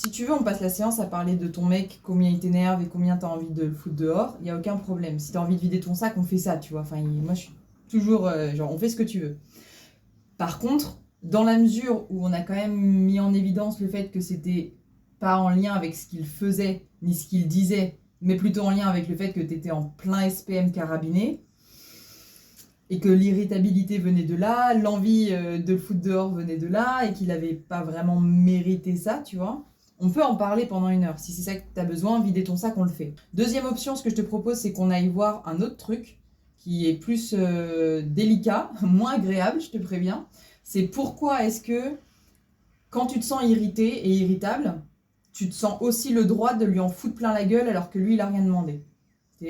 Si tu veux, on passe la séance à parler de ton mec, combien il t'énerve et combien t'as envie de le foutre dehors. Il n'y a aucun problème. Si t'as envie de vider ton sac, on fait ça, tu vois. Enfin, moi, je suis toujours genre, on fait ce que tu veux. Par contre, dans la mesure où on a quand même mis en évidence le fait que c'était pas en lien avec ce qu'il faisait, ni ce qu'il disait, mais plutôt en lien avec le fait que t'étais en plein SPM carabiné, et que l'irritabilité venait de là, l'envie de le foutre dehors venait de là, et qu'il avait pas vraiment mérité ça, tu vois. On peut en parler pendant 1 heure. Si c'est ça que t'as besoin, vider ton sac, on le fait. Deuxième option, ce que je te propose, c'est qu'on aille voir un autre truc qui est plus délicat, moins agréable, je te préviens. C'est pourquoi est-ce que quand tu te sens irrité et irritable, tu te sens aussi le droit de lui en foutre plein la gueule alors que lui, il a rien demandé. Tu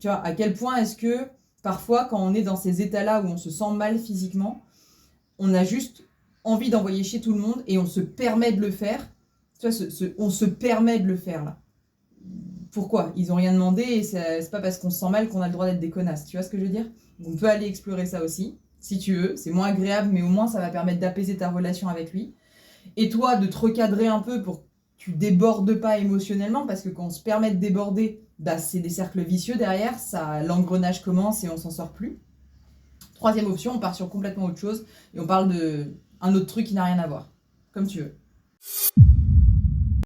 vois, à quel point est-ce que parfois, quand on est dans ces états-là où on se sent mal physiquement, on a juste envie d'envoyer chier tout le monde et on se permet de le faire. Tu vois, on se permet de le faire là. Pourquoi? Ils ont rien demandé et c'est pas parce qu'on se sent mal qu'on a le droit d'être des connasses. Tu vois ce que je veux dire? On peut aller explorer ça aussi, si tu veux. C'est moins agréable, mais au moins ça va permettre d'apaiser ta relation avec lui. Et toi, de te recadrer un peu pour que tu débordes pas émotionnellement, parce que quand on se permet de déborder, bah, c'est des cercles vicieux derrière, l'engrenage commence et on s'en sort plus. Troisième option, on part sur complètement autre chose et on parle de un autre truc qui n'a rien à voir. Comme tu veux.